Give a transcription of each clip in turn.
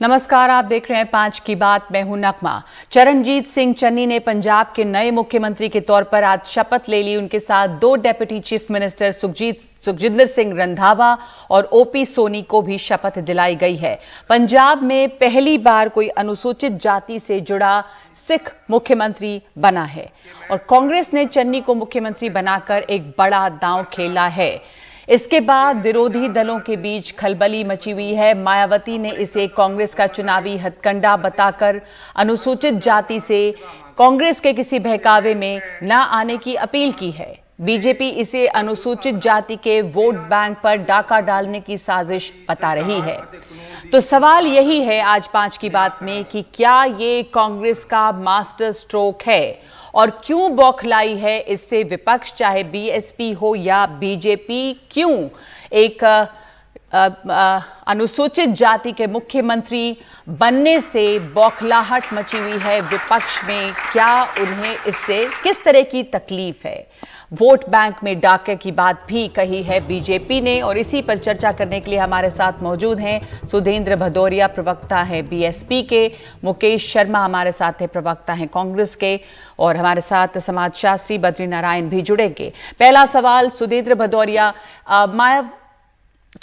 नमस्कार, आप देख रहे हैं 5 की बात। मैं हूं नकमा। चरणजीत सिंह चन्नी ने पंजाब के नए मुख्यमंत्री के तौर पर आज शपथ ले ली। उनके साथ 2 deputy chief minister Sukhjinder Singh Randhawa और ओपी सोनी को भी शपथ दिलाई गई है। पंजाब में पहली बार कोई अनुसूचित जाति से जुड़ा सिख मुख्यमंत्री बना है और कांग्रेस ने चन्नी को मुख्यमंत्री बनाकर एक बड़ा दांव खेला है। इसके बाद विरोधी दलों के बीच खलबली मची हुई है। मायावती ने इसे कांग्रेस का चुनावी हथकंडा बताकर अनुसूचित जाति से कांग्रेस के किसी बहकावे में न आने की अपील की है। बीजेपी इसे अनुसूचित जाति के वोट बैंक पर डाका डालने की साजिश बता रही है। तो सवाल यही है आज 5 की बात में कि क्या ये कांग्रेस का मास्टर स्ट्रोक है और क्यों बौखलाई है इससे विपक्ष, चाहे बीएसपी हो या बीजेपी, क्यों एक अनुसूचित जाति के मुख्यमंत्री बनने से बौखलाहट मची हुई है विपक्ष में? क्या उन्हें इससे किस तरह की तकलीफ है? वोट बैंक में डाके की बात भी कही है बीजेपी ने और इसी पर चर्चा करने के लिए हमारे साथ मौजूद हैं सुधींद्र भदौरिया, प्रवक्ता है बीएसपी के, मुकेश शर्मा हमारे साथ है, प्रवक्ता हैं कांग्रेस के, और हमारे साथ समाजशास्त्री बद्री नारायण भी जुड़ेंगे। पहला सवाल सुधींद्र भदौरिया,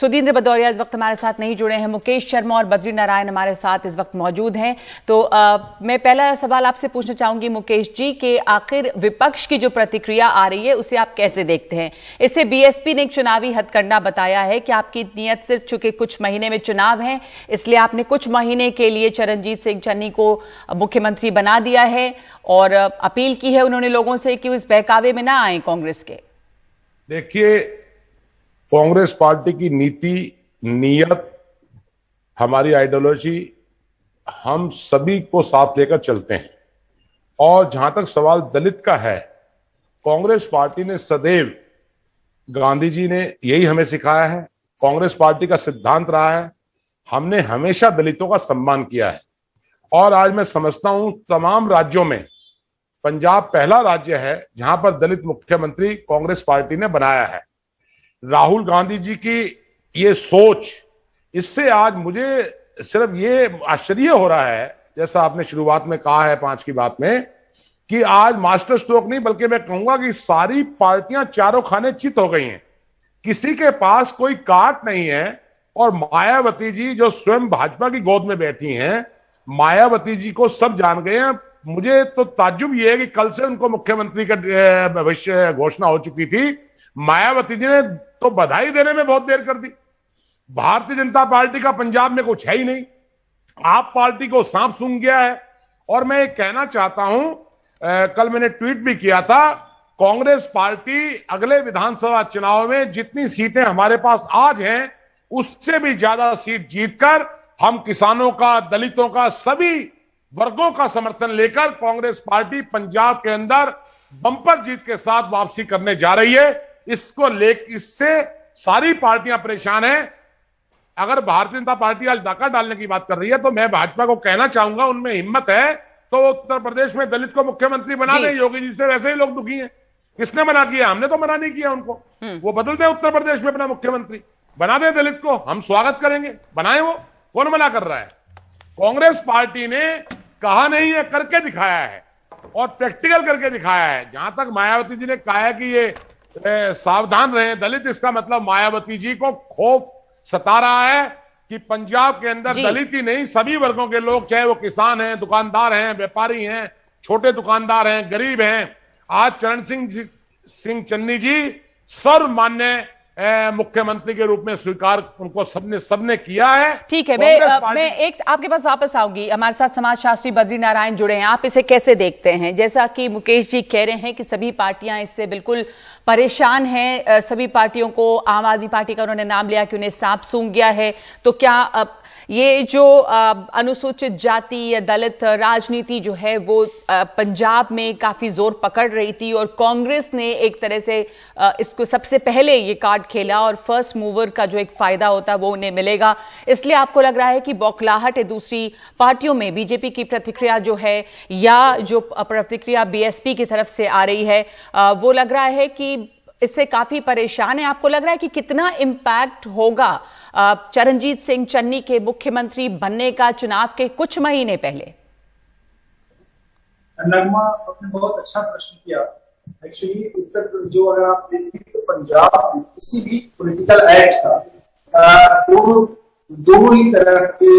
सुधींद्र भदौरिया इस वक्त हमारे साथ नहीं जुड़े हैं, मुकेश शर्मा और बद्री नारायण हमारे साथ इस वक्त मौजूद हैं। तो मैं पहला सवाल आपसे पूछना चाहूंगी मुकेश जी कि आखिर विपक्ष की जो प्रतिक्रिया आ रही है उसे आप कैसे देखते हैं? इससे बीएसपी ने एक चुनावी हथकंडा बताया है कि आपकी नीयत सिर्फ चूंकि कुछ महीने में चुनाव है इसलिए आपने कुछ महीने के लिए चरणजीत सिंह चन्नी को मुख्यमंत्री बना दिया है और अपील की है उन्होंने लोगों से कि इस बहकावे में ना आए कांग्रेस के। देखिए, कांग्रेस पार्टी की नीति, नीयत, हमारी आइडियोलॉजी, हम सभी को साथ लेकर चलते हैं। और जहां तक सवाल दलित का है, कांग्रेस पार्टी ने सदैव, गांधी जी ने यही हमें सिखाया है, कांग्रेस पार्टी का सिद्धांत रहा है, हमने हमेशा दलितों का सम्मान किया है। और आज मैं समझता हूं तमाम राज्यों में पंजाब पहला राज्य है जहां पर दलित मुख्यमंत्री कांग्रेस पार्टी ने बनाया है। राहुल गांधी जी की ये सोच, इससे आज मुझे सिर्फ ये आश्चर्य हो रहा है, जैसा आपने शुरुआत में कहा है 5 की बात में, कि आज मास्टर स्ट्रोक नहीं बल्कि मैं कहूंगा कि सारी पार्टियां चारों खाने चित हो गई हैं, किसी के पास कोई काट नहीं है। और मायावती जी जो स्वयं भाजपा की गोद में बैठी हैं, मायावती जी को सब जान गए हैं। मुझे तो ताज्जुब ये है कि कल से उनको मुख्यमंत्री का भविष्य घोषणा हो चुकी थी, मायावती जी ने तो बधाई देने में बहुत देर कर दी। भारतीय जनता पार्टी का पंजाब में कुछ है ही नहीं, आप पार्टी को सांप सूंघ गया है। और मैं एक कहना चाहता हूं, कल मैंने ट्वीट भी किया था, कांग्रेस पार्टी अगले विधानसभा चुनाव में जितनी सीटें हमारे पास आज हैं उससे भी ज्यादा सीट जीतकर हम किसानों का, दलितों का, सभी वर्गों का समर्थन लेकर कांग्रेस पार्टी पंजाब के अंदर बंपर जीत के साथ वापसी करने जा रही है। इससे सारी पार्टियां परेशान हैं। अगर भारतीय जनता पार्टी आज डाका डालने की बात कर रही है तो मैं भाजपा को कहना चाहूंगा, उनमें हिम्मत है तो उत्तर प्रदेश में दलित को मुख्यमंत्री बना दें। योगी जी से वैसे ही लोग दुखी हैं। किसने मना किया? हमने तो मना नहीं किया उनको। वो बदल दे उत्तर प्रदेश में अपना मुख्यमंत्री, बना दे दलित को, हम स्वागत करेंगे, बनाए। वो कौन मना कर रहा है? कांग्रेस पार्टी ने कहा नहीं है, करके दिखाया है और प्रैक्टिकल करके दिखाया है। जहां तक मायावती जी ने कहा है कि ये सावधान रहे दलित, इसका मतलब मायावती जी को खौफ सता रहा है कि पंजाब के अंदर दलित ही नहीं सभी वर्गों के लोग, चाहे वो किसान हैं, दुकानदार हैं, व्यापारी हैं, छोटे दुकानदार हैं, गरीब हैं, आज चरण सिंह चन्नी जी सर्वमान्य मुख्यमंत्री के रूप में स्वीकार उनको सबने किया है। ठीक है, मैं एक आपके पास वापस आऊंगी। हमारे साथ समाजशास्त्री बद्री नारायण जुड़े हैं, आप इसे कैसे देखते हैं? जैसा कि मुकेश जी कह रहे हैं कि सभी पार्टियां इससे बिल्कुल परेशान हैं, सभी पार्टियों को, आम आदमी पार्टी का उन्होंने नाम लिया कि उन्हें सांप सूंघ गया है, तो क्या ये जो अनुसूचित जाति या दलित राजनीति जो है वो पंजाब में काफी जोर पकड़ रही थी और कांग्रेस ने एक तरह से इसको सबसे पहले ये कार्ड खेला और फर्स्ट मूवर का जो एक फायदा होता है वो उन्हें मिलेगा, इसलिए आपको लग रहा है कि बौखलाहट है दूसरी पार्टियों में? बीजेपी की प्रतिक्रिया जो है या जो प्रतिक्रिया बीएसपी की तरफ से आ रही है वो लग रहा है कि इससे काफी परेशान है। आपको लग रहा है कि कितना इम्पैक्ट होगा चरणजीत सिंह चन्नी के मुख्यमंत्री बनने का चुनाव के कुछ महीने पहले? नगमा, आपने बहुत अच्छा प्रश्न किया। एक्चुअली उत्तर जो अगर आप देखें तो पंजाब में किसी भी पॉलिटिकल एक्ट का दोनों ही तरफ के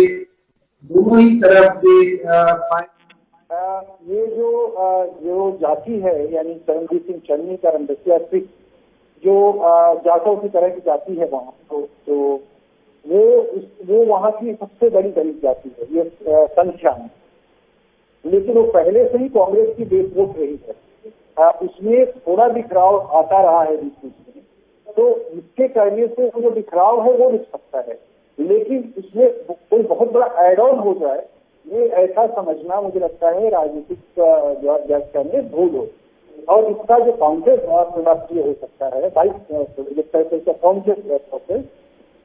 ये जो जाति है, यानी चरणजीत सिंह चन्नी का रंडसिया सिख जो जाटों की तरह की जाति है वहाँ, तो वो वहाँ की सबसे बड़ी दलित जाति है ये संख्या में। लेकिन वो पहले से ही कांग्रेस की बेस वोट रही है। उसमें थोड़ा बिखराव आता रहा है बीच में, तो इसके करने से वो जो बिखराव है वो रुक सकता है। लेकिन इसमें कोई बहुत बड़ा एड ऑन हो जाए, ये ऐसा समझना मुझे लगता है राजनीतिक व्याख्या में भूल हो। और इसका जो काउंटर राष्ट्रीय हो सकता है काउंटर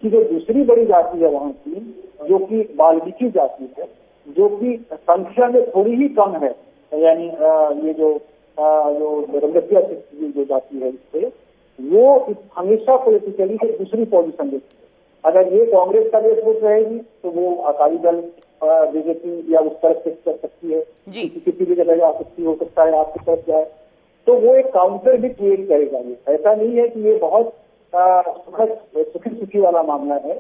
की जो दूसरी बड़ी जाति है वहाँ की, जो कि वाल्मीकि जाति है, जो कि संख्या में थोड़ी ही कम है, यानी ये जो रंगसिया जो जाति है इससे, वो हमेशा पॉलिटिकली से दूसरी पोजीशन लेती है। अगर ये कांग्रेस का बेस वोट रहेगी तो वो अकाली दल बीजेपी या उस तरफ से कर सकती है, किसी भी जगह जा सकती हो सकता है आपकी तरफ जाए, तो वो एक काउंटर भी क्रिएट करेगा। ये ऐसा नहीं है कि ये बहुत सुखी वाला मामला है।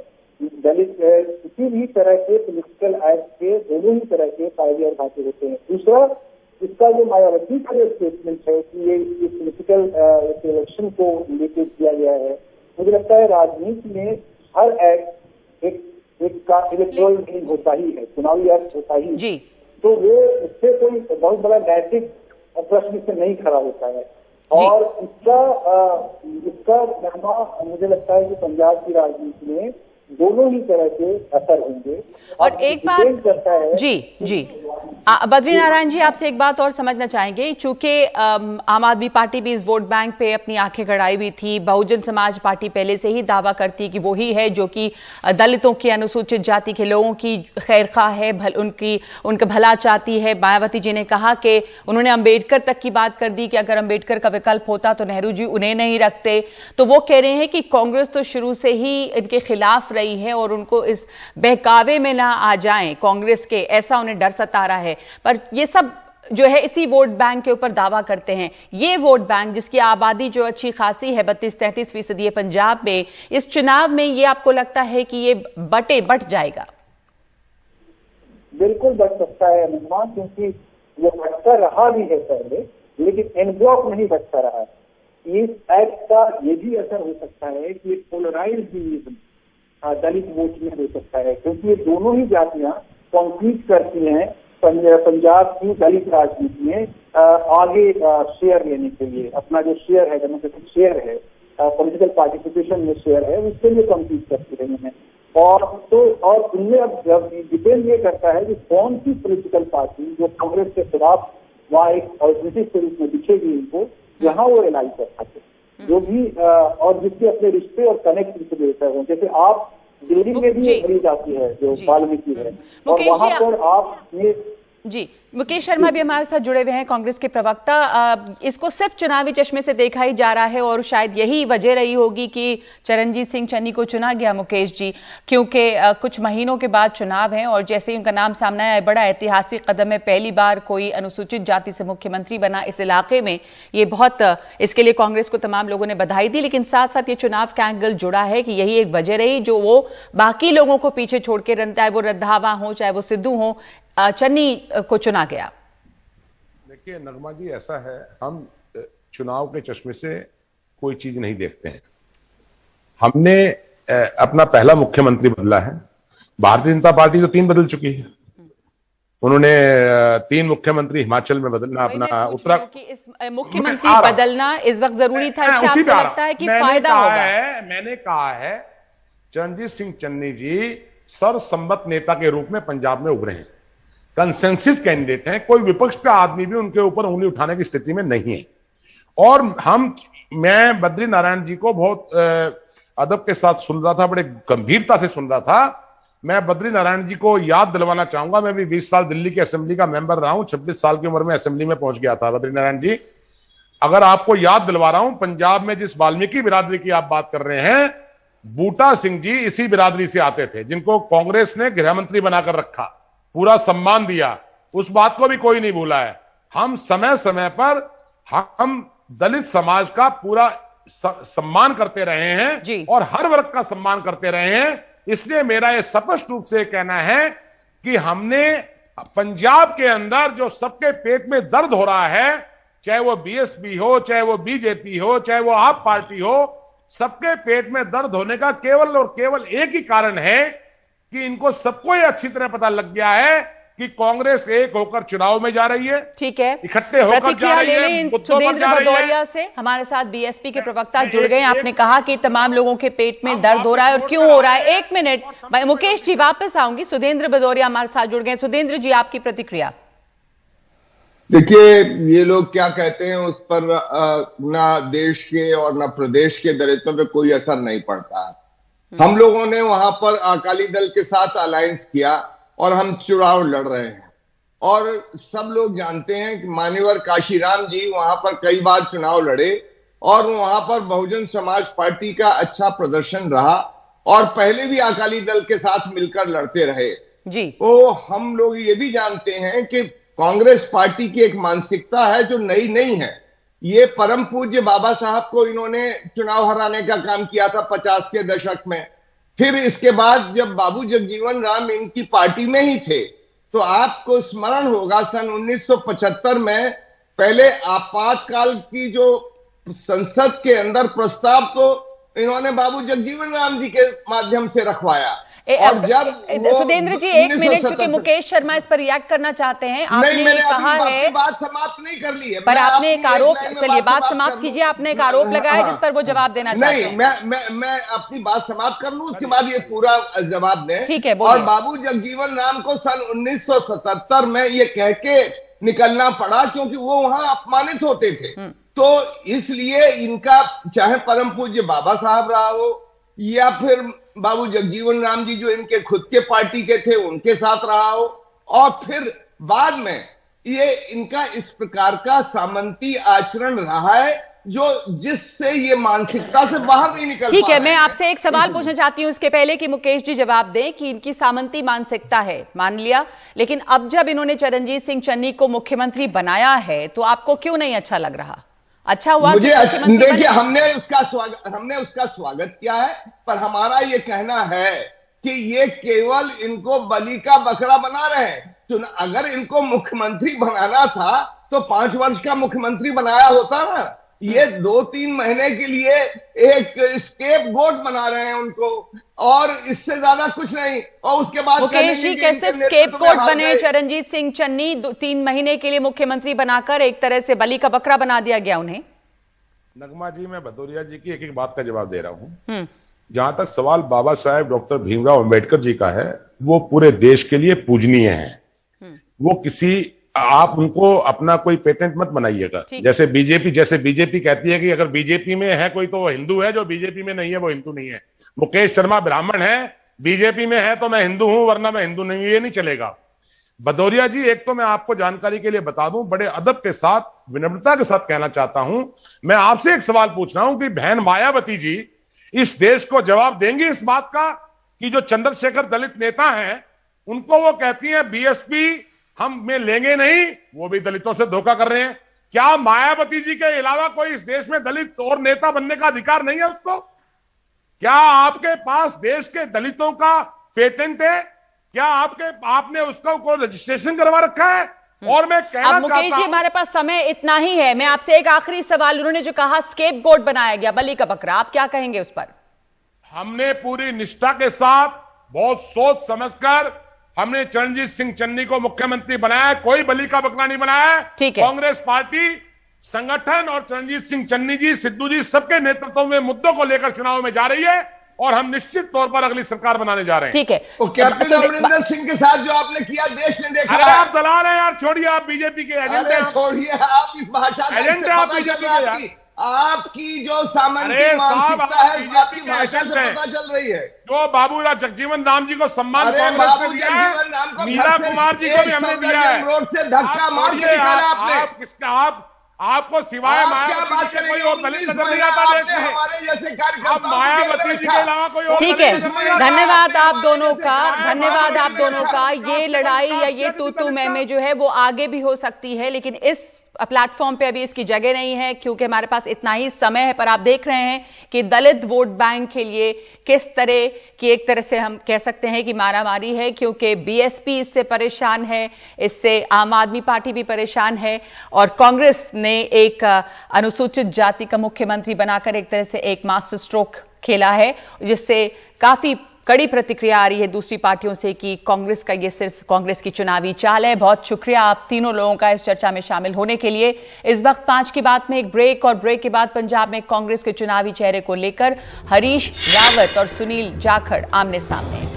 दलित किसी भी तरह के पॉलिटिकल एक्ट के दोनों ही तरह के फायदे और घाटे होते हैं। दूसरा, इसका जो मायावती का जो स्टेटमेंट है कि ये पॉलिटिकल इलेक्शन को लेकर किया गया है, मुझे लगता है राजनीति में हर एक्ट एक का इलेक्टोरल गेम होता ही है, चुनावी एक्ट होता ही है, तो वो इससे कोई बहुत बड़ा नैतिक प्रश्न से नहीं खड़ा होता है। और इसका मुझे लगता है कि पंजाब की राजनीति में दोनों ही तरह के असर होंगे। और एक बात करता है जी बद्री नारायण जी, आपसे एक बात और समझना चाहेंगे, चूंकि आम आदमी पार्टी भी इस वोट बैंक पे अपनी आंखें गड़ाई हुई थी। बहुजन समाज पार्टी पहले से ही दावा करती कि वो ही है जो कि दलितों की, अनुसूचित जाति के लोगों की खैरखा है, उनका भला चाहती है। मायावती जी ने कहा कि उन्होंने अंबेडकर तक की बात कर दी कि अगर अंबेडकर का विकल्प होता तो नेहरू जी उन्हें नहीं रखते। तो वो कह रहे हैं कि कांग्रेस तो शुरू से ही इनके खिलाफ रही है और उनको इस बहकावे में ना आ जाएं कांग्रेस के, ऐसा उन्हें डर सता रहा है। पर ये सब जो है इसी वोट बैंक के ऊपर दावा करते हैं। ये वोट बैंक जिसकी आबादी जो अच्छी खासी है 32-33% पंजाब में, इस चुनाव में ये आपको लगता है कि ये बट जाएगा? बिल्कुल बच सकता है अनुमान, क्योंकि वो बचता रहा भी है पहले, लेकिन एन ब्लॉक नहीं बचता रहा है। इस एक्ट का ये भी असर हो सकता है कि पोलराइज्ड दलित वोट में हो सकता है, क्योंकि ये दोनों ही जातियां कॉम्पीट करती हैं पंजाब की दलित राजनीति में आगे शेयर लेने के लिए। अपना जो शेयर है, डेमोक्रेटिक शेयर है, पॉलिटिकल पार्टिसिपेशन में शेयर है, उसके लिए कम्पीट करती रही हैं। और इनमें अब डिपेंड ये करता है कि कौन सी पॉलिटिकल पार्टी जो कांग्रेस के खिलाफ वहाँ एक ऑल्टरनेटिव के रूप में दिखेगी इनको, जहाँ वो रिलाई कर सके, जो भी और जिसके अपने रिश्ते और कनेक्ट से देता है। जैसे आप दिल्ली में भी एक बड़ी जाति है जो वाल्मीकि है, और वहां पर आप जी मुकेश शर्मा भी हमारे साथ जुड़े हुए हैं, कांग्रेस के प्रवक्ता। इसको सिर्फ चुनावी चश्मे से देखा ही जा रहा है और शायद यही वजह रही होगी कि चरणजीत सिंह चन्नी को चुना गया, मुकेश जी, क्योंकि कुछ महीनों के बाद चुनाव है और जैसे ही उनका नाम सामने आया, बड़ा ऐतिहासिक कदम है। पहली बार कोई अनुसूचित जाति से मुख्यमंत्री बना इस इलाके में, ये बहुत, इसके लिए कांग्रेस को तमाम लोगों ने बधाई दी। लेकिन साथ साथ ये चुनाव का एंगल जुड़ा है कि यही एक वजह रही जो वो बाकी लोगों को पीछे छोड़ के, चाहे वो रंधावा हो चाहे वो सिद्धू हो, चन्नी को चुना गया। देखिए नगमा जी, ऐसा है, हम चुनाव के चश्मे से कोई चीज नहीं देखते हैं। हमने अपना पहला मुख्यमंत्री बदला है। भारतीय जनता पार्टी तो 3 बदल चुकी है। उन्होंने 3 मुख्यमंत्री हिमाचल में बदलना, अपना उत्तराखंड मुख्यमंत्री बदलना इस वक्त जरूरी था। इससे आपको लगता है कि फायदा होगा? मैंने कहा है चरणजीत सिंह चन्नी जी सर्वसम्मत नेता के रूप में पंजाब में उभरे हैं, कंसेंसस कैंडिडेट हैं। कोई विपक्ष का आदमी भी उनके ऊपर उंगली उठाने की स्थिति में नहीं है। और मैं बद्री नारायण जी को बहुत अदब के साथ सुन रहा था, बड़े गंभीरता से सुन रहा था। मैं बद्री नारायण जी को याद दिलवाना चाहूंगा, मैं भी 20 साल दिल्ली की असेंबली का मेंबर रहा हूं, 26 साल की उम्र में असेंबली में पहुंच गया था। बद्री नारायण जी, अगर आपको याद दिलवा रहा हूं, पंजाब में जिस वाल्मीकि बिरादरी की आप बात कर रहे हैं, बूटा सिंह जी इसी बिरादरी से आते थे, जिनको कांग्रेस ने गृह मंत्री बनाकर रखा, पूरा सम्मान दिया। उस बात को भी कोई नहीं भूला है। हम समय समय पर हम दलित समाज का पूरा सम्मान करते रहे हैं और हर वर्ग का सम्मान करते रहे हैं। इसलिए मेरा यह स्पष्ट रूप से कहना है कि हमने पंजाब के अंदर जो सबके पेट में दर्द हो रहा है, चाहे वो बीएसपी हो, चाहे वो बीजेपी हो, चाहे वो आप पार्टी हो, सबके पेट में दर्द होने का केवल और केवल एक ही कारण है कि इनको सबको ये अच्छी तरह पता लग गया है कि कांग्रेस एक होकर चुनाव में जा रही है। ठीक है, इकट्ठे होकर जा रही है। सुधींद्र भदौरिया से हमारे साथ बीएसपी के प्रवक्ता जुड़ गए। आपने कहा कि तमाम लोगों के पेट में दर्द हो रहा है और क्यों हो रहा है। एक मिनट, मुकेश जी वापस आऊंगी। सुधींद्र भदौरिया हमारे साथ जुड़ गए। सुधींद्र जी, आपकी प्रतिक्रिया। देखिए, ये लोग क्या कहते हैं उस पर ना देश के और ना प्रदेश के दलितों पे कोई असर नहीं पड़ता। हम लोगों ने वहां पर अकाली दल के साथ अलायंस किया और हम चुनाव लड़ रहे हैं, और सब लोग जानते हैं कि मान्यवर काशीराम जी वहां पर कई बार चुनाव लड़े और वहां पर बहुजन समाज पार्टी का अच्छा प्रदर्शन रहा और पहले भी अकाली दल के साथ मिलकर लड़ते रहे जी। तो हम लोग ये भी जानते हैं कि कांग्रेस पार्टी की एक मानसिकता है जो नई नहीं है। ये परम पूज्य बाबा साहब को इन्होंने चुनाव हराने का काम किया था 50 के दशक में। फिर इसके बाद जब बाबू जगजीवन राम इनकी पार्टी में ही थे, तो आपको स्मरण होगा सन 1975 में पहले आपातकाल की जो संसद के अंदर प्रस्ताव को इन्होंने बाबू जगजीवन राम जी के माध्यम से रखवाया। और जब सुधींद्र जी, एक मिनट, क्योंकि मुकेश शर्मा इस पर रिएक्ट करना चाहते हैं। आपने कहा है, बात समाप्त नहीं कर ली है, पर आपने एक आरोप, चलिए बात समाप्त कीजिए। आपने एक आरोप लगाया जिस पर वो जवाब देना चाहते हैं। मैं अपनी बात समाप्त कर लूं, उसके बाद ये पूरा जवाब दें। ठीक है, और बाबू जगजीवन राम को सन 1977 में ये कह के निकलना पड़ा क्योंकि वो वहां अपमानित होते थे। तो इसलिए इनका चाहे परम पूज्य बाबा साहब रहा हो या फिर बाबू जगजीवन राम जी जो इनके खुद के पार्टी के थे उनके साथ रहा हो, और फिर बाद में ये इनका इस प्रकार का सामंती आचरण रहा है जो जिससे ये मानसिकता से बाहर नहीं निकल। ठीक है, मैं आपसे एक सवाल पूछना चाहती हूं इसके पहले कि मुकेश जी जवाब दें कि इनकी सामंती मानसिकता है, मान लिया, लेकिन अब जब इन्होंने चरणजीत सिंह चन्नी को मुख्यमंत्री बनाया है तो आपको क्यों नहीं अच्छा लग रहा? अच्छा हुआ मुझे देखिए, हमने उसका स्वागत किया है, पर हमारा ये कहना है कि ये केवल इनको बलि का बकरा बना रहे हैं। तो अगर इनको मुख्यमंत्री बनाना था तो 5 वर्ष का मुख्यमंत्री बनाया होता ना। ये 2-3 महीने के लिए एक स्केप गोट बना रहे हैं उनको, और इससे ज्यादा कुछ नहीं। और उसके बाद मुकेश जी, कैसे स्केप गोट बने? चरणजीत सिंह चन्नी 3 महीने के लिए मुख्यमंत्री बनाकर एक तरह से बलि का बकरा बना दिया गया उन्हें। नगमा जी, मैं भदौरिया जी की एक एक बात का जवाब दे रहा हूं। जहां तक सवाल बाबा साहेब डॉक्टर भीमराव अंबेडकर जी का है, वो पूरे देश के लिए पूजनीय है। वो किसी, आप उनको अपना कोई पेटेंट मत बनाइएगा। जैसे बीजेपी कहती है कि अगर बीजेपी में है कोई तो वो हिंदू है, जो बीजेपी में नहीं है वो हिंदू नहीं है। मुकेश शर्मा ब्राह्मण है, बीजेपी में है तो मैं हिंदू हूं, वरना मैं हिंदू नहीं हूं, ये नहीं चलेगा। भदौरिया जी, एक तो मैं आपको जानकारी के लिए बता दूं, बड़े अदब के साथ, विनम्रता के साथ कहना चाहता हूं, मैं आपसे एक सवाल पूछ रहा हूं कि बहन मायावती जी इस देश को जवाब देंगी इस बात का कि जो चंद्रशेखर दलित नेता हैं उनको वो कहती हैं बीएसपी हम में लेंगे नहीं, वो भी दलितों से धोखा कर रहे हैं। क्या मायावती जी के अलावा कोई इस देश में दलित और नेता बनने का अधिकार नहीं है उसको? क्या आपके पास देश के दलितों का पेटेंट है? क्या आपने उसका को रजिस्ट्रेशन करवा रखा है? और मैं कहना चाहता हूं, मुकेश जी, हमारे पास समय इतना ही है। मैं आपसे एक आखिरी सवाल, उन्होंने जो कहा स्केप गोट बनाया गया, बलि का बकरा, आप क्या कहेंगे उस पर? हमने पूरी निष्ठा के साथ, बहुत सोच समझकर हमने चरणजीत सिंह चन्नी को मुख्यमंत्री बनाया, कोई बलि का बकरा नहीं बनाया। ठीक है। कांग्रेस पार्टी, संगठन और चरणजीत सिंह चन्नी जी, सिद्धू जी, सबके नेतृत्व में मुद्दों को लेकर चुनाव में जा रही है और हम निश्चित तौर पर अगली सरकार बनाने जा रहे हैं। ठीक है। कैप्टन अमरिंदर सिंह के साथ जो आपने किया देश ने देखा। अरे आप दलाल हैं यार, छोड़िए, आप बीजेपी के एजेंट हैं। छोड़िए, आप इस भाषा का एजेंट है आप बीजेपी के। आपकी जो सामान्य मानसिकता है आपकी भाषा से पता चल रही है। जो बाबूराव जगजीवन राम जी को सम्मान कांग्रेस ने दिया है, मीरा कुमार जी को भी हमने दिया है। रोड से धक्का मार के निकाला आपने। आपको सिवाय आप क्या बात मायावती जी के कोई और दलित नजर नहीं करेंगे? आता देश आपने में। हमारे जैसे अब कार्यकर्ताओं को मायावती जेल जी में के रखा। अलावा कोई और ठीक दलित है, नजर नहीं आता। धन्यवाद आप दोनों का, हमारे धन्यवाद आप हमारे दोनों का। हमारे ये लड़ाई या ये तू मैं जो है वो आगे भी हो सकती है, लेकिन इस प्लेटफॉर्म पे अभी इसकी जगह नहीं है क्योंकि हमारे पास इतना ही समय है। पर आप देख रहे हैं कि दलित वोट बैंक के लिए किस तरह की, एक तरह से हम कह सकते हैं कि मारामारी है, क्योंकि बीएसपी इससे परेशान है, इससे आम आदमी पार्टी भी परेशान है और कांग्रेस ने एक अनुसूचित जाति का मुख्यमंत्री बनाकर एक तरह से एक मास्टर स्ट्रोक खेला है, जिससे काफी कड़ी प्रतिक्रिया आ रही है दूसरी पार्टियों से कि कांग्रेस का ये सिर्फ कांग्रेस की चुनावी चाल है। बहुत शुक्रिया आप तीनों लोगों का इस चर्चा में शामिल होने के लिए। इस वक्त 5 की बात में एक ब्रेक, और ब्रेक के बाद पंजाब में कांग्रेस के चुनावी चेहरे को लेकर हरीश रावत और सुनील जाखड़ आमने सामने।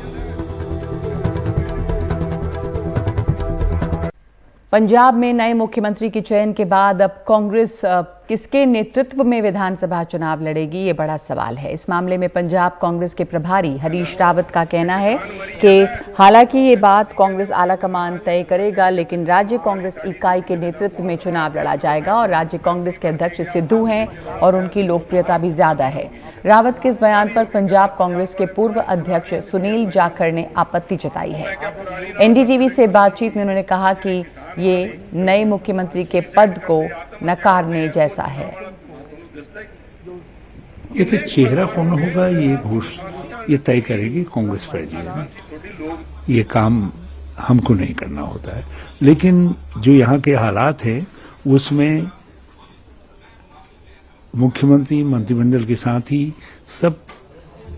पंजाब में नए मुख्यमंत्री के चयन के बाद अब कांग्रेस किसके नेतृत्व में विधानसभा चुनाव लड़ेगी, ये बड़ा सवाल है। इस मामले में पंजाब कांग्रेस के प्रभारी हरीश रावत का कहना है कि हालांकि ये बात कांग्रेस आलाकमान तय करेगा, लेकिन राज्य कांग्रेस इकाई के नेतृत्व में चुनाव लड़ा जाएगा और राज्य कांग्रेस के अध्यक्ष सिद्धू हैं और उनकी लोकप्रियता भी ज्यादा है। रावत के इस बयान पर पंजाब कांग्रेस के पूर्व अध्यक्ष सुनील जाखड़ ने आपत्ति जताई है। एनडीटीवी से बातचीत में उन्होंने कहा कि ये नए मुख्यमंत्री के पद को नकारने जैसा है। ये तो चेहरा कौन होगा ये तय करेगी कांग्रेस प्रेसिडेंट। ये काम हमको नहीं करना होता है, लेकिन जो यहाँ के हालात है उसमें मुख्यमंत्री मंत्रिमंडल के साथ ही सब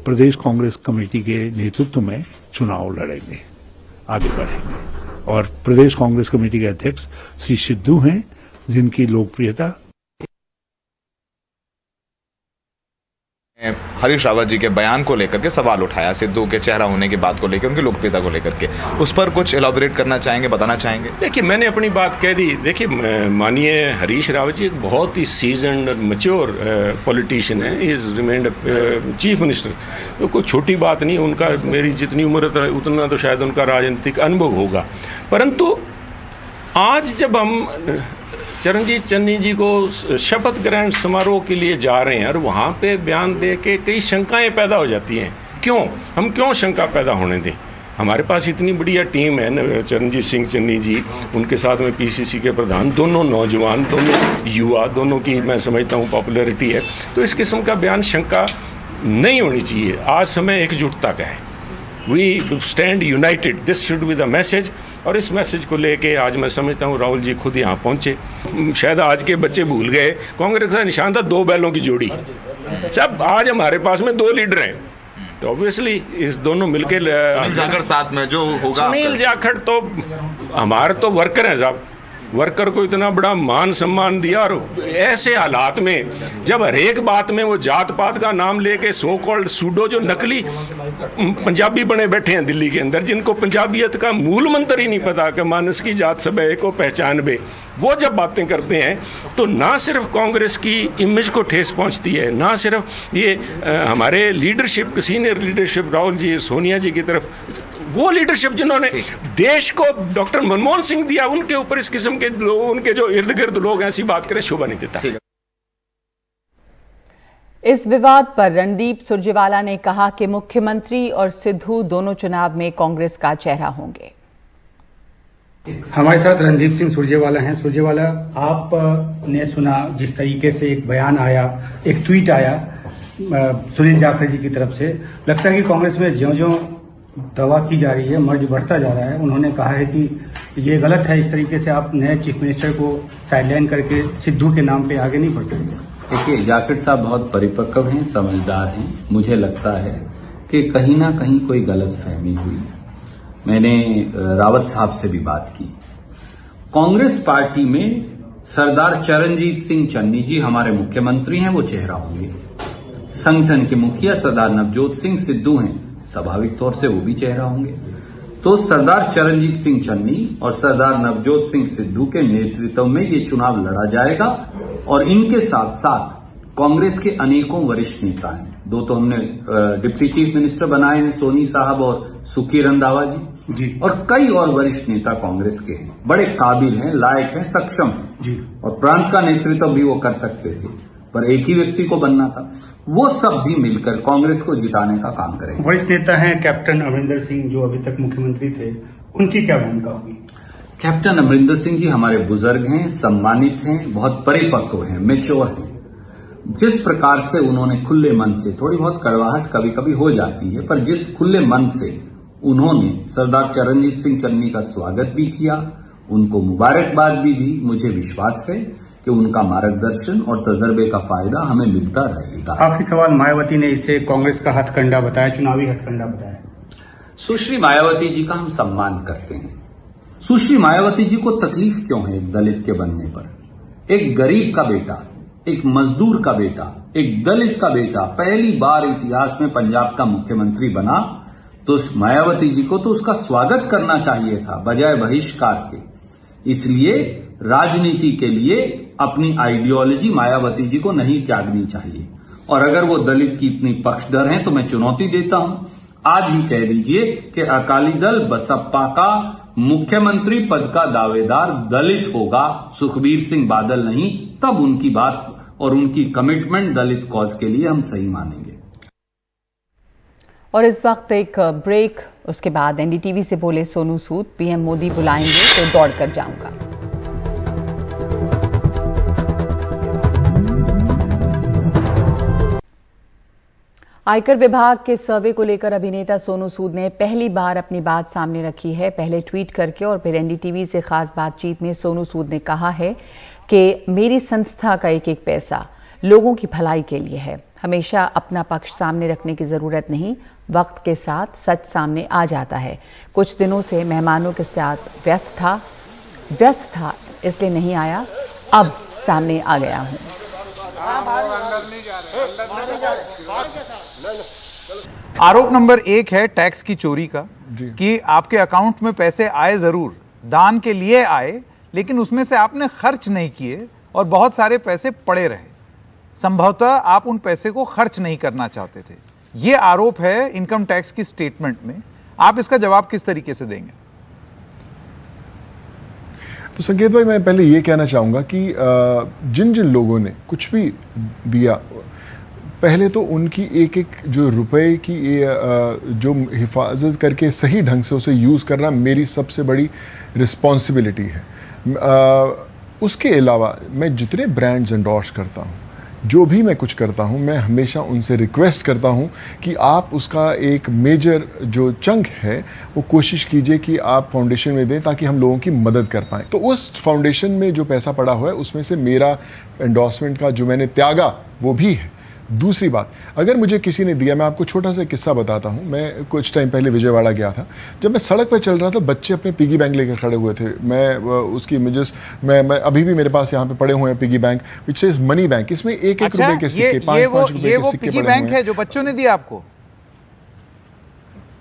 प्रदेश कांग्रेस कमेटी के नेतृत्व में चुनाव लड़ेंगे, आगे बढ़ेंगे। और प्रदेश कांग्रेस कमेटी के अध्यक्ष श्री सिद्धू हैं, जिनकी लोकप्रियता। हरीश रावत जी के बयान को लेकर के सवाल उठाया, सिद्धू के चेहरा होने की बात को लेकर, उनकी लोकप्रियता को लेकर के, उस पर कुछ एलॉबरेट करना चाहेंगे, बताना चाहेंगे? देखिए, मैंने अपनी बात कह दी। देखिए, मानिए हरीश रावत जी एक बहुत ही सीजन्ड मैच्योर पॉलिटिशियन है, he is remained chief minister, तो कोई छोटी बात नहीं। उनका मेरी जितनी उम्र है उतना तो शायद उनका राजनीतिक अनुभव होगा, परंतु आज जब हम चरणजीत चन्नी जी को शपथ ग्रहण समारोह के लिए जा रहे हैं और वहाँ पे बयान दे के कई शंकाएं पैदा हो जाती हैं। हम क्यों शंका पैदा होने दें? हमारे पास इतनी बढ़िया टीम है, चरणजीत सिंह चन्नी जी, उनके साथ में पीसीसी के प्रधान, दोनों नौजवान, दोनों युवा, दोनों की मैं समझता हूँ पॉपुलैरिटी है, तो इस किस्म का बयान शंका नहीं होनी चाहिए। आज समय एकजुटता का है, we stand united, this should be the message. और इस मैसेज को लेके आज मैं समझता हूँ राहुल जी खुद यहाँ पहुंचे। शायद आज के बच्चे भूल गए, कांग्रेस का निशान था 2 बैलों की जोड़ी। सब आज हमारे पास में 2 लीडर हैं, तो ऑब्वियसली इस दोनों मिलके जाखड़ साथ में जो होगा। सुनील जाखड़ तो हमारे तो वर्कर हैं साहब, वर्कर को इतना बड़ा मान सम्मान दिया, और ऐसे हालात में जब हर एक बात में वो जात पात का नाम लेके सो कॉल्ड सूडो जो नकली पंजाबी बने बैठे हैं दिल्ली के अंदर, जिनको पंजाबियत का मूल मंत्र ही नहीं पता कि मानस की जात सब है को पहचान बे, वो जब बातें करते हैं तो ना सिर्फ कांग्रेस की इमेज को ठेस पहुंचती है, ना सिर्फ ये हमारे leadership, senior leadership, Rahul ji, Sonia जी की तरफ, वो लीडरशिप जिन्होंने देश को डॉक्टर मनमोहन सिंह दिया, उनके ऊपर इस किस्म के लोग, उनके जो इर्द गिर्द लोग ऐसी बात करें, शोभा नहीं देता। इस विवाद पर रणदीप सुरजेवाला ने कहा कि मुख्यमंत्री और सिद्धू दोनों चुनाव में कांग्रेस का चेहरा होंगे। हमारे साथ रणदीप सिंह सुरजेवाला हैं। सुरजेवाला, आपने सुना जिस तरीके से एक बयान आया, एक ट्वीट आया सुनील जाखड़ जी की तरफ से, लगता है कि कांग्रेस में ज्यों-ज्यों दवा की जा रही है, मर्ज बढ़ता जा रहा है। उन्होंने कहा है कि ये गलत है, इस तरीके से आप नए चीफ मिनिस्टर को साइडलाइन करके सिद्धू के नाम पे आगे नहीं बढ़ सकते। देखिए, जाखड़ साहब बहुत परिपक्व हैं, समझदार हैं। मुझे लगता है कि कहीं ना कहीं कोई गलतफहमी हुई। मैंने रावत साहब से भी बात की। कांग्रेस पार्टी में सरदार चरणजीत सिंह चन्नी जी हमारे मुख्यमंत्री हैं, वो चेहरा होंगे। संगठन के मुखिया सरदार नवजोत सिंह सिद्धू हैं, स्वाभाविक तौर से वो भी चेहरा होंगे। तो सरदार चरणजीत सिंह चन्नी और सरदार नवजोत सिंह सिद्धू के नेतृत्व में ये चुनाव लड़ा जाएगा और इनके साथ साथ कांग्रेस के अनेकों वरिष्ठ नेता हैं, दो तो हमने डिप्टी चीफ मिनिस्टर बनाए हैं, सोनी साहब और सुखी रंधावा जी, और कई और वरिष्ठ नेता कांग्रेस के हैं, बड़े काबिल हैं, लायक हैं, सक्षम हैं, और प्रांत का नेतृत्व भी वो कर सकते थे, पर एक ही व्यक्ति को बनना था। वो सब भी मिलकर कांग्रेस को जिताने का काम करेंगे। वरिष्ठ नेता हैं कैप्टन अमरिंदर सिंह, जो अभी तक मुख्यमंत्री थे, उनकी क्या भूमिका होगी? कैप्टन अमरिंदर सिंह जी हमारे बुजुर्ग हैं, सम्मानित हैं, बहुत परिपक्व हैं, मैच्योर हैं। जिस प्रकार से उन्होंने खुले मन से, थोड़ी बहुत कड़वाहट कभी कभी हो जाती है, पर जिस खुले मन से उन्होंने सरदार चरणजीत सिंह चन्नी का स्वागत भी किया, उनको मुबारकबाद भी दी, मुझे विश्वास है कि उनका मार्गदर्शन और तजर्बे का फायदा हमें मिलता रहेगा। आखिरी सवाल, मायावती ने इसे कांग्रेस का हथकंडा बताया, चुनावी हथकंडा बताया। सुश्री मायावती जी का हम सम्मान करते हैं। सुश्री मायावती जी को तकलीफ क्यों है एक दलित के बनने पर? एक गरीब का बेटा, एक मजदूर का बेटा, एक दलित का बेटा पहली बार इतिहास में पंजाब का मुख्यमंत्री बना, तो मायावती जी को तो उसका स्वागत करना चाहिए था बजाय बहिष्कार के। इसलिए राजनीति के लिए अपनी आइडियोलॉजी मायावती जी को नहीं त्यागनी चाहिए, और अगर वो दलित की इतनी पक्षधर हैं तो मैं चुनौती देता हूं, आज ही कह दीजिए कि अकाली दल बसपा का मुख्यमंत्री पद का दावेदार दलित होगा, सुखबीर सिंह बादल नहीं, तब उनकी बात और उनकी कमिटमेंट दलित कॉज के लिए हम सही मानेंगे। और इस वक्त एक ब्रेक, उसके बाद एनडीटीवी से बोले सोनू सूद, पीएम मोदी बुलाएंगे तो दौड़कर जाऊंगा। आयकर विभाग के सर्वे को लेकर अभिनेता सोनू सूद ने पहली बार अपनी बात सामने रखी है। पहले ट्वीट करके और फिर एनडीटीवी से खास बातचीत में सोनू सूद ने कहा है कि मेरी संस्था का एक एक पैसा लोगों की भलाई के लिए है। हमेशा अपना पक्ष सामने रखने की जरूरत नहीं, वक्त के साथ सच सामने आ जाता है। कुछ दिनों से मेहमानों के साथ व्यस्त था इसलिए नहीं आया, अब सामने आ गया हूं। आरोप नंबर 1 है टैक्स की चोरी का, कि आपके अकाउंट में पैसे आए जरूर, दान के लिए आए, लेकिन उसमें से आपने खर्च नहीं किए और बहुत सारे पैसे पड़े रहे। संभवतः आप उन पैसे को खर्च नहीं करना चाहते थे। यह आरोप है इनकम टैक्स की स्टेटमेंट में। आप इसका जवाब किस तरीके से देंगे? तो संकेत भाई, मैं पहले ये कहना चाहूंगा कि जिन जिन लोगों ने कुछ भी दिया, पहले तो उनकी एक एक जो रुपए की जो हिफाजत करके सही ढंग से उसे यूज करना मेरी सबसे बड़ी रिस्पॉन्सिबिलिटी है। उसके अलावा मैं जितने ब्रांड्स एंडोर्स करता हूं, जो भी मैं कुछ करता हूं, मैं हमेशा उनसे रिक्वेस्ट करता हूं कि आप उसका एक मेजर जो चंक है वो कोशिश कीजिए कि आप फाउंडेशन में दें, ताकि हम लोगों की मदद कर पाएं। तो उस फाउंडेशन में जो पैसा पड़ा हुआ है उसमें से मेरा एंडोर्समेंट का जो मैंने त्यागा वो भी है। दूसरी बात, अगर मुझे किसी ने दिया, मैं आपको छोटा सा किस्सा बताता हूं। मैं कुछ टाइम पहले विजयवाड़ा गया था। जब मैं सड़क पर चल रहा था, बच्चे अपने पिगी बैंक लेकर खड़े हुए थे। मैं उसकी इमेजेस मैं अभी भी मेरे पास यहाँ पे पड़े हुए हैं, piggy bank which says money bank. इसमें एक रुपए के सिक्के, 5-5 रुपए के सिक्के पिगी बैंक है जो बच्चों ने दिया आपको?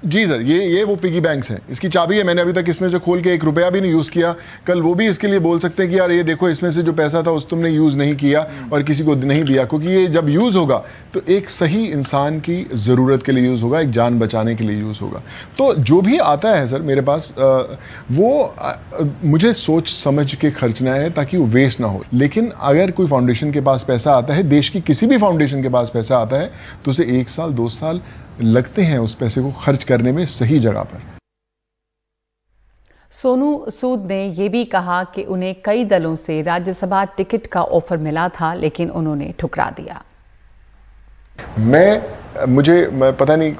जी सर, ये वो पिगी बैंक्स हैं। इसकी चाबी है, मैंने अभी तक इसमें से खोल के 1 रुपया भी नहीं यूज किया। कल वो भी इसके लिए बोल सकते हैं कि यार ये देखो, इसमें से जो पैसा था उस तुमने यूज नहीं किया और किसी को नहीं दिया। क्योंकि ये जब यूज होगा तो एक सही इंसान की जरूरत के लिए यूज होगा, एक जान बचाने के लिए यूज होगा। तो जो भी आता है सर मेरे पास, मुझे सोच समझ के खर्चना है ताकि वो वेस्ट ना हो। लेकिन अगर कोई फाउंडेशन के पास पैसा आता है, देश की किसी भी फाउंडेशन के पास पैसा आता है, तो उसे 1 साल 2 साल लगते हैं उस पैसे को खर्च करने में सही जगह पर। सोनू सूद ने यह भी कहा कि उन्हें कई दलों से राज्यसभा टिकट का ऑफर मिला था, लेकिन उन्होंने ठुकरा दिया। मुझे पता नहीं,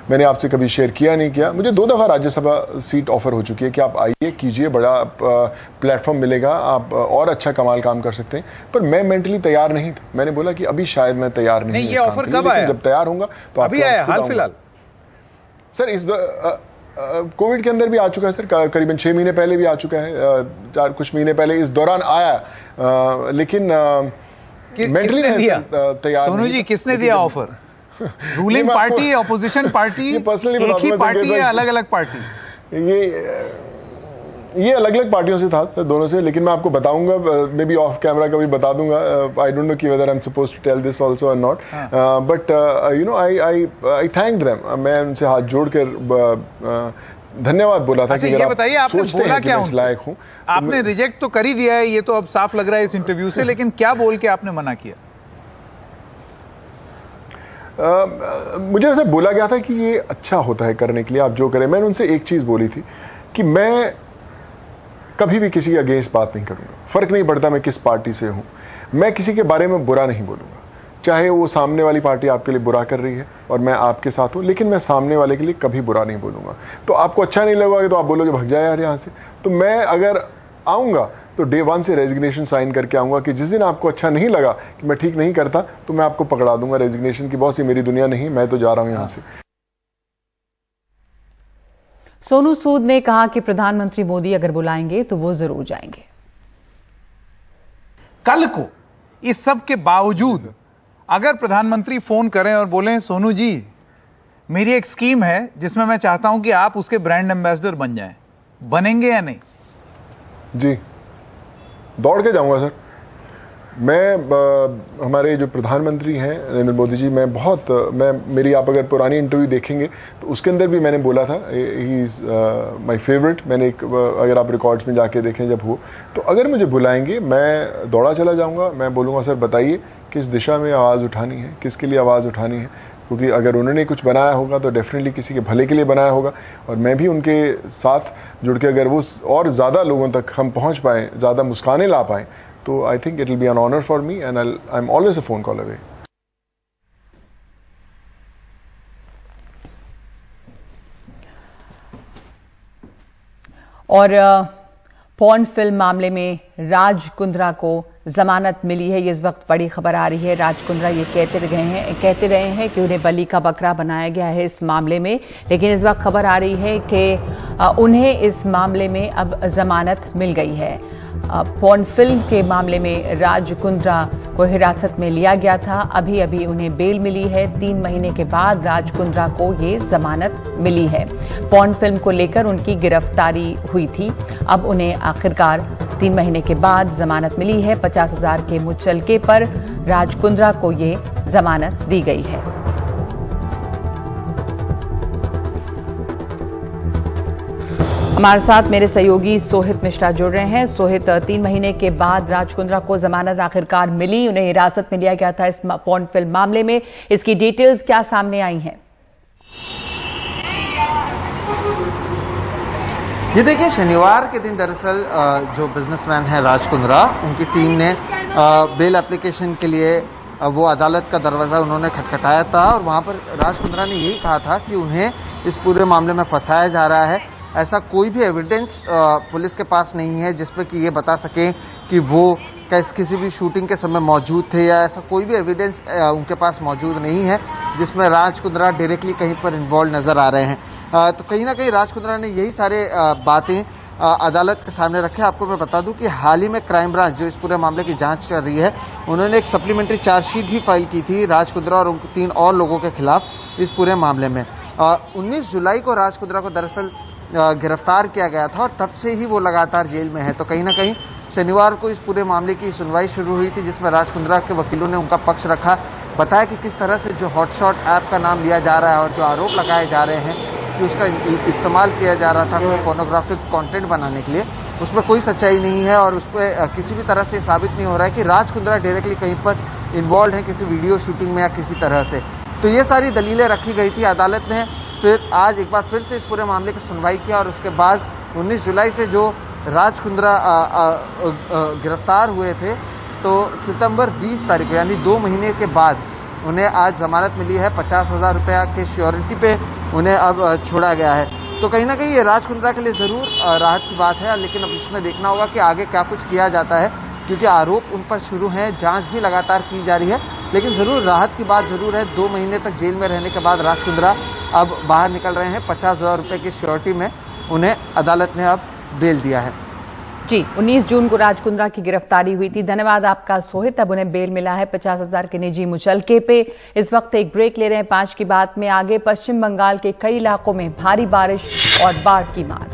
मैंने आपसे कभी शेयर किया नहीं किया, मुझे 2 दफा राज्यसभा सीट ऑफर हो चुकी है कि आप आइए कीजिए, बड़ा प्लेटफॉर्म मिलेगा, आप और अच्छा कमाल काम कर सकते हैं। पर मैं मेंटली तैयार नहीं था। मैंने बोला कि अभी शायद मैं तैयार नहीं। ये ऑफर कब आया? जब तैयार होऊंगा तो अभी आया, हाल फिलहाल? सर इस कोविड के अंदर भी आ चुका है सर, करीबन 6 महीने पहले भी आ चुका है, कुछ महीने पहले इस दौरान आया, लेकिन मेंटली तैयार। सोनू जी, किसने दिया offer? Ruling party, opposition party, एक ही पार्टी है, अलग अलग पार्टी? ये अलग अलग पार्टियों से था सर, दोनों से, लेकिन मैं आपको बताऊंगा, मे बी ऑफ कैमरा कभी बता दूंगा. आई डोंट नो कि whether I am suppose to tell this also और not, but you know I thank them. मैं उनसे हाथ जोड़कर धन्यवाद बोला था कि ये बताइए आपने बोला क्या उनसे? लायक हूं. आपने रिजेक्ट तो कर ही दिया है, ये तो अब साफ लग रहा है इस इंटरव्यू से, लेकिन क्या बोल के आपने मना किया? मुझे ऐसे बोला गया था कि ये अच्छा होता है करने के लिए, आप जो करें. मैंने उनसे एक चीज बोली थी कि मैं कभी भी किसी के अगेंस्ट बात नहीं करूंगा. फर्क नहीं पड़ता मैं किस पार्टी से हूं, मैं किसी के बारे में बुरा नहीं बोलूंगा. चाहे वो सामने वाली पार्टी आपके लिए बुरा कर रही है और मैं आपके साथ हूं, लेकिन मैं सामने वाले के लिए कभी बुरा नहीं बोलूंगा. तो आपको अच्छा नहीं लगेगा तो आप बोलोगे भग जाए यार यहां से. तो मैं अगर आऊंगा तो डे 1 से रेजिग्नेशन साइन करके आऊंगा कि जिस दिन आपको अच्छा नहीं लगा कि मैं ठीक नहीं करता तो मैं आपको पकड़ा दूंगा रेजिग्नेशन की. बहुत सी मेरी दुनिया नहीं, मैं तो जा रहा हूं यहां से. सोनू सूद ने कहा कि प्रधानमंत्री मोदी अगर बुलाएंगे तो वो जरूर जाएंगे. कल को इस सब के बावजूद अगर प्रधानमंत्री फोन करें और बोलें सोनू जी मेरी एक स्कीम है जिसमें मैं चाहता हूं कि आप उसके ब्रांड एम्बेसडर बन जाएं, बनेंगे या नहीं? जी, दौड़ के जाऊंगा सर. मैं हमारे जो प्रधानमंत्री हैं नरेंद्र मोदी जी, मैं मेरी आप अगर पुरानी इंटरव्यू देखेंगे तो उसके अंदर भी मैंने बोला था ही इज माय फेवरेट. मैंने अगर आप रिकॉर्ड्स में जाके देखें जब हो, तो अगर मुझे बुलाएंगे मैं दौड़ा चला जाऊंगा. मैं बोलूंगा सर बताइए किस दिशा में आवाज़ उठानी है, किसके लिए आवाज़ उठानी है, क्योंकि अगर उन्होंने कुछ बनाया होगा तो डेफिनेटली किसी के भले के लिए बनाया होगा. और मैं भी उनके साथ जुड़ के अगर वो और ज़्यादा लोगों तक हम पहुँच पाएँ, ज़्यादा मुस्कानें ला पाएँ, तो I think it will be an honour for me and I am always a phone call away. और पॉर्न फिल्म मामले में राज कुंद्रा को जमानत मिली है. ये इस वक्त बड़ी खबर आ रही है. राज कुंद्रा ये कहते रहे हैं कि उन्हें बलि का बकरा बनाया गया है इस मामले में, लेकिन इस वक्त खबर आ रही है कि उन्हें इस मामले में अब जमानत मिल गई है. पॉर्न फिल्म के मामले में राज कुंद्रा को हिरासत में लिया गया था. अभी अभी उन्हें बेल मिली है. 3 महीने के बाद राज कुंद्रा को ये जमानत मिली है. पॉर्न फिल्म को लेकर उनकी गिरफ्तारी हुई थी. अब उन्हें आखिरकार 3 महीने के बाद जमानत मिली है. 50,000 के मुचलके पर राज कुंद्रा को ये जमानत दी गई है. हमारे साथ मेरे सहयोगी सोहित मिश्रा जुड़ रहे हैं. सोहित, 3 महीने के बाद राज कुंद्रा को जमानत आखिरकार मिली. उन्हें हिरासत में लिया गया था इस पॉर्न फिल्म मामले में. इसकी डिटेल्स क्या सामने आई हैं? ये देखिए, शनिवार के दिन दरअसल जो बिजनेसमैन है राज कुंद्रा, उनकी टीम ने बेल एप्लीकेशन के लिए वो अदालत का दरवाजा उन्होंने खटखटाया था और वहां पर राज कुंद्रा ने यही कहा था कि उन्हें इस पूरे मामले में फंसाया जा रहा है. ऐसा कोई भी एविडेंस पुलिस के पास नहीं है जिसपे कि ये बता सकें कि वो किसी भी शूटिंग के समय मौजूद थे, या ऐसा कोई भी एविडेंस उनके पास मौजूद नहीं है जिसमें राज कुंद्रा डायरेक्टली कहीं पर इन्वॉल्व नजर आ रहे हैं. तो कहीं ना कहीं राज कुंद्रा ने यही सारे बातें अदालत के सामने रखे. आपको मैं बता दूं कि हाल ही में क्राइम ब्रांच जो इस पूरे मामले की जांच कर रही है, उन्होंने एक सप्लीमेंट्री चार्जशीट भी फाइल की थी राज कुंद्रा और 3 और लोगों के खिलाफ इस पूरे मामले में. 19 जुलाई को राज कुंद्रा को दरअसल गिरफ्तार किया गया था और तब से ही वो लगातार जेल में है. तो कहीं ना कहीं शनिवार को इस पूरे मामले की सुनवाई शुरू हुई थी, जिसमें राज कुंद्रा के वकीलों ने उनका पक्ष रखा, बताया कि किस तरह से जो हॉटशॉट ऐप का नाम लिया जा रहा है और जो आरोप लगाए जा रहे हैं कि उसका इस्तेमाल किया जा रहा था पोर्नोग्राफिक कंटेंट बनाने के लिए, उसमें कोई सच्चाई नहीं है और उस पर किसी भी तरह से साबित नहीं हो रहा है कि राज कुंद्रा डायरेक्टली कहीं पर इन्वॉल्व है किसी वीडियो शूटिंग में या किसी तरह से. तो ये सारी दलीलें रखी गई थी. अदालत ने फिर आज एक बार फिर से इस पूरे मामले की सुनवाई किया और उसके बाद 19 जुलाई से जो राज कुंद्रा गिरफ्तार हुए थे, तो सितंबर 20 तारीख को यानी 2 महीने के बाद उन्हें आज जमानत मिली है. 50,000 रुपया के श्योरिटी पे उन्हें अब छोड़ा गया है. तो कहीं ना कहीं ये राज कुंद्रा के लिए ज़रूर राहत की बात है, लेकिन अब इसमें देखना होगा कि आगे क्या कुछ किया जाता है, क्योंकि आरोप उन पर शुरू हैं, जांच भी लगातार की जा रही है. लेकिन ज़रूर राहत की बात ज़रूर है. 2 महीने तक जेल में रहने के बाद राज कुंद्रा अब बाहर निकल रहे हैं. 50,000 रुपये की श्योरिटी में उन्हें अदालत ने अब बेल दिया है. जी, 19 जून को राज कुंद्रा की गिरफ्तारी हुई थी. धन्यवाद आपका सोहित. अब उन्हें बेल मिला है 50,000 के निजी मुचलके पे. इस वक्त एक ब्रेक ले रहे हैं. 5 की बात में आगे पश्चिम बंगाल के कई इलाकों में भारी बारिश और बाढ़ की मार.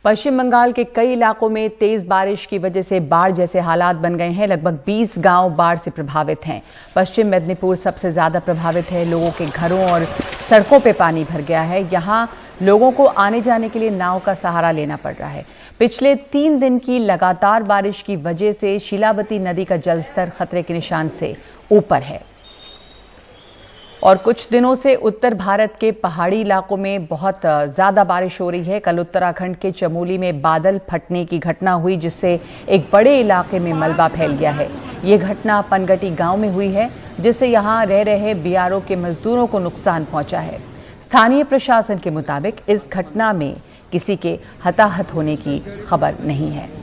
पश्चिम बंगाल के कई इलाकों में तेज बारिश की वजह से बाढ़ जैसे हालात बन गए हैं। लगभग 20 गांव बाढ़ से प्रभावित हैं। पश्चिम मेदिनीपुर सबसे ज्यादा प्रभावित है। लोगों के घरों और सड़कों पे पानी भर गया है। यहां लोगों को आने जाने के लिए नाव का सहारा लेना पड़ रहा है। पिछले 3 दिन की लगातार बारिश की वजह से शीलावती नदी का जलस्तर खतरे के निशान से ऊपर है। और कुछ दिनों से उत्तर भारत के पहाड़ी इलाकों में बहुत ज्यादा बारिश हो रही है। कल उत्तराखंड के चमोली में बादल फटने की घटना हुई, जिससे एक बड़े इलाके में मलबा फैल गया है। ये घटना पनगटी गांव में हुई है, जिससे यहां रह रहे बीआरओ के मजदूरों को नुकसान पहुंचा है। स्थानीय प्रशासन के मुताबिक इस घटना में किसी के हताहत होने की खबर नहीं है।